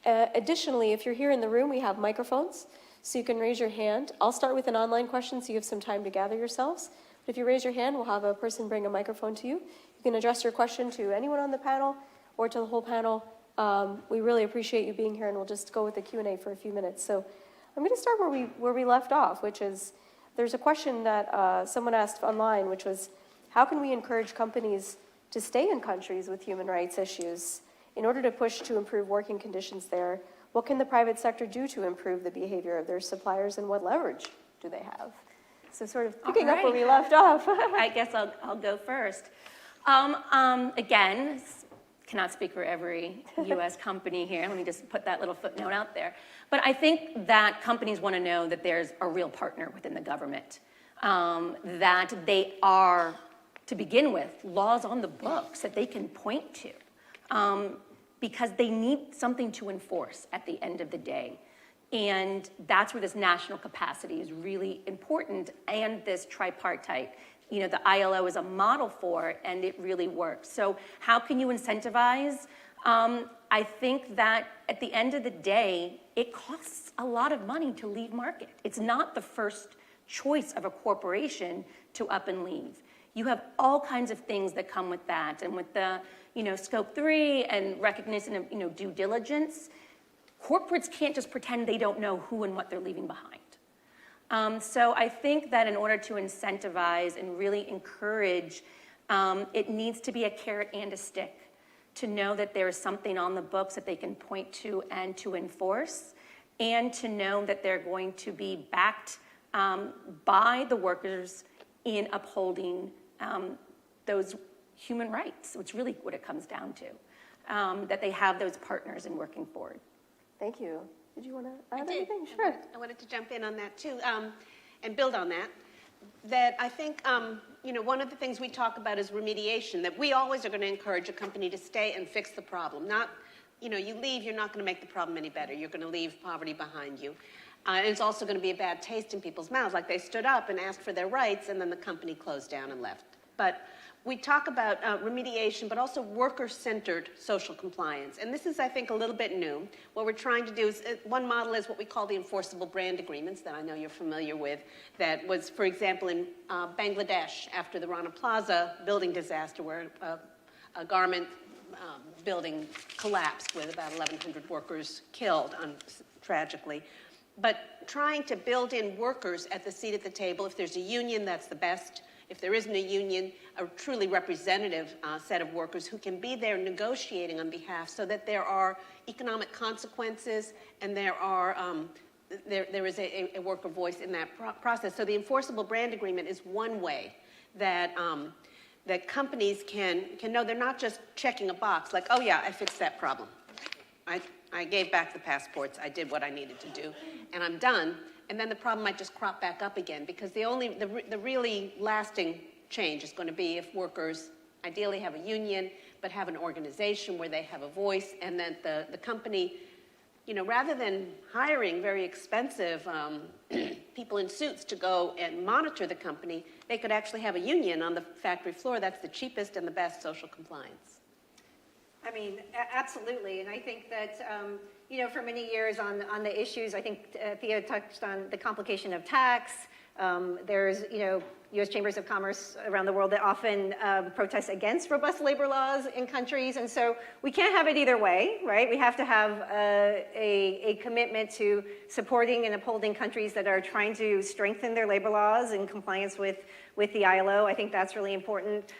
Additionally, if you're here in the room, we have microphones, so you can raise your hand. I'll start with an online question so you have some time to gather yourselves. But if you raise your hand, we'll have a person bring a microphone to you. You can address your question to anyone on the panel or to the whole panel. We really appreciate you being here, and we'll just go with the Q&A for a few minutes. So I'm going to start where we left off, which is there's a question that someone asked online, which was, how can we encourage companies to stay in countries with human rights issues in order to push to improve working conditions there? What can the private sector do to improve the behavior of their suppliers, and what leverage do they have? So sort of picking up where we left off. I guess I'll go first. Again, cannot speak for every U.S. company here. Let me just put that little footnote out there. But I think that companies want to know that there's a real partner within the government, that they are, to begin with, laws on the books that they can point to, because they need something to enforce at the end of the day. And that's where this national capacity is really important, and this tripartite. The ILO is a model for it, and it really works. So how can you incentivize? I think that at the end of the day, it costs a lot of money to leave market. It's not the first choice of a corporation to up and leave. You have all kinds of things that come with that, and with the scope 3 and recognition of due diligence. Corporates can't just pretend they don't know who and what they're leaving behind. So I think that in order to incentivize and really encourage, it needs to be a carrot and a stick to know that there is something on the books that they can point to and to enforce, and to know that they're going to be backed by the workers in upholding those human rights, which is really what it comes down to, that they have those partners in working forward. Thank you. Did you want to add I did. anything? Sure. I wanted to jump in on that too, and build on that. That I think, one of the things we talk about is remediation, that we always are going to encourage a company to stay and fix the problem. Not, you leave, you're not going to make the problem any better. You're going to leave poverty behind you. And it's also going to be a bad taste in people's mouths, like they stood up and asked for their rights, and then the company closed down and left. But we talk about remediation, but also worker-centered social compliance. And this is, I think, a little bit new. What we're trying to do is, one model is what we call the enforceable brand agreements that I know you're familiar with, that was, for example, in Bangladesh after the Rana Plaza building disaster, where a garment building collapsed with about 1,100 workers killed, tragically. But trying to build in workers at the seat at the table. If there's a union, that's the best. If there isn't a union, a truly representative set of workers who can be there negotiating on behalf, so that there are economic consequences and there is a worker voice in that process. So the enforceable brand agreement is one way that that companies can know they're not just checking a box like, oh yeah, I fixed that problem. I gave back the passports, I did what I needed to do, and I'm done. And then the problem might just crop back up again, because the really lasting change is going to be if workers ideally have a union, but have an organization where they have a voice, and then the company, rather than hiring very expensive people in suits to go and monitor the company, they could actually have a union on the factory floor. That's the cheapest and the best social compliance. I mean, absolutely, and I think that, for many years on the issues, I think Thea touched on the complication of tax. There's, U.S. chambers of commerce around the world that often protest against robust labor laws in countries, and so we can't have it either way, right? We have to have a commitment to supporting and upholding countries that are trying to strengthen their labor laws in compliance with the ILO. I think that's really important.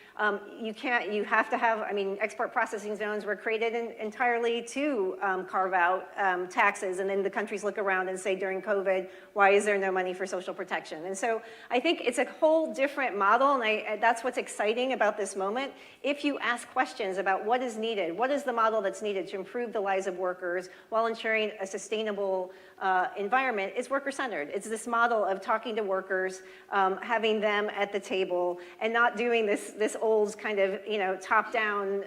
You have to have, export processing zones were created entirely to carve out taxes, and then the countries look around and say during COVID, why is there no money for social protection? And so I think it's a whole different model, and that's what's exciting about this moment. If you ask questions about what is needed, what is the model that's needed to improve the lives of workers while ensuring a sustainable environment, it's worker-centered. It's this model of talking to workers, having them at the table, and not doing this old kind of top-down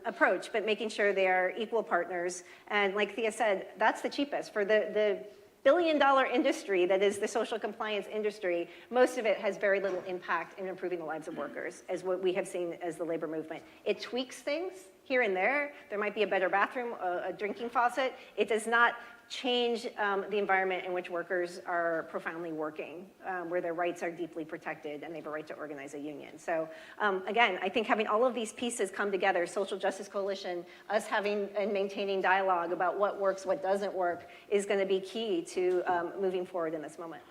approach, but making sure they are equal partners. And like Thea said, that's the cheapest for the billion-dollar industry that is the social compliance industry. Most of it has very little impact in improving the lives of workers, as what we have seen as the labor movement. It tweaks things here and there. There might be a better bathroom, a drinking faucet. It does not change the environment in which workers are profoundly working, where their rights are deeply protected and they have a right to organize a union. So again, I think having all of these pieces come together, Social Justice Coalition, us having and maintaining dialogue about what works, what doesn't work, is going to be key to moving forward in this moment.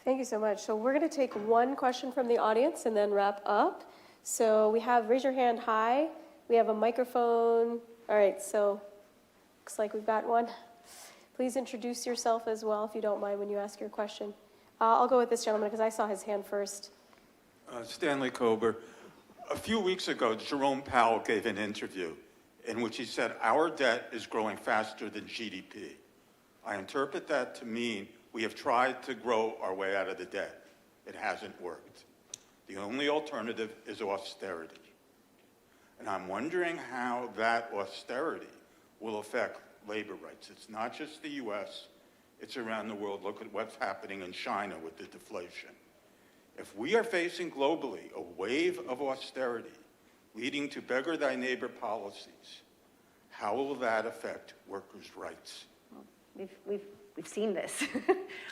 Thank you so much. So we're going to take one question from the audience and then wrap up. So we have raise your hand high. We have a microphone. All right, so looks like we've got one. Please introduce yourself as well, if you don't mind, when you ask your question. I'll go with this gentleman because I saw his hand first. Stanley Kober. A few weeks ago, Jerome Powell gave an interview in which he said, our debt is growing faster than GDP. I interpret that to mean we have tried to grow our way out of the debt. It hasn't worked. The only alternative is austerity. And I'm wondering how that austerity will affect labor rights. It's not just the U.S., it's around the world. Look at what's happening in China with the deflation. If we are facing globally a wave of austerity leading to beggar thy neighbor policies, how will that affect workers' rights? We've we've seen this.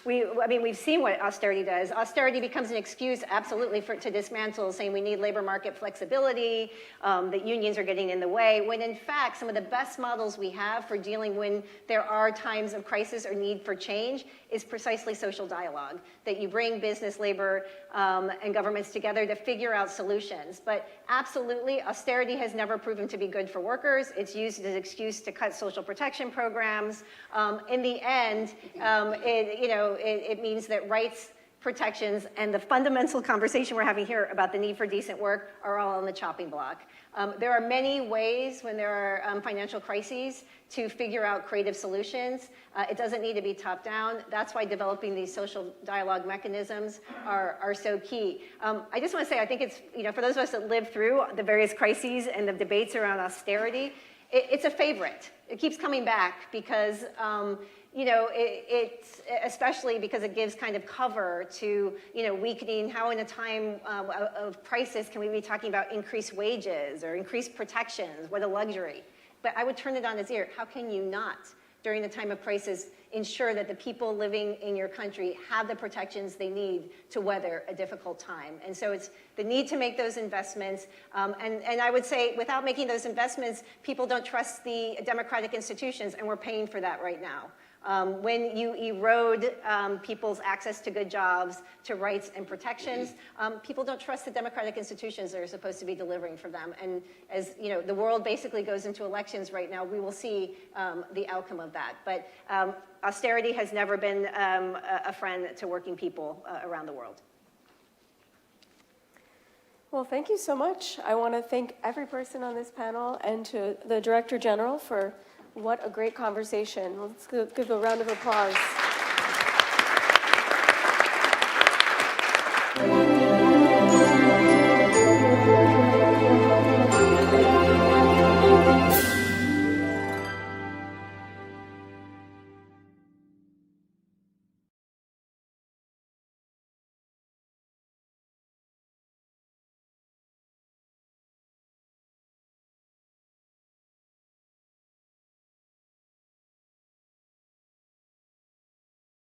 We've seen what austerity does. Austerity becomes an excuse, absolutely, to dismantle, saying we need labor market flexibility, that unions are getting in the way, when in fact, some of the best models we have for dealing when there are times of crisis or need for change is precisely social dialogue, that you bring business, labor, and governments together to figure out solutions. But absolutely, austerity has never proven to be good for workers. It's used as an excuse to cut social protection programs. In the end, it means that rights, protections, and the fundamental conversation we're having here about the need for decent work are all on the chopping block. There are many ways when there are financial crises to figure out creative solutions. It doesn't need to be top down. That's why developing these social dialogue mechanisms are so key. I just want to say, I think it's, for those of us that lived through the various crises and the debates around austerity, it's a favorite. It keeps coming back because, it's especially because it gives kind of cover to, weakening how in a time of crisis can we be talking about increased wages or increased protections? What a luxury. But I would turn it on its ear. How can you not, during the time of crisis, ensure that the people living in your country have the protections they need to weather a difficult time? And so it's the need to make those investments. And I would say without making those investments, people don't trust the democratic institutions, and we're paying for that right now. When you erode people's access to good jobs, to rights and protections, people don't trust the democratic institutions that are supposed to be delivering for them. And as the world basically goes into elections right now, we will see the outcome of that. But austerity has never been a friend to working people around the world. Well, thank you so much. I want to thank every person on this panel and to the Director General for what a great conversation. Let's give a round of applause.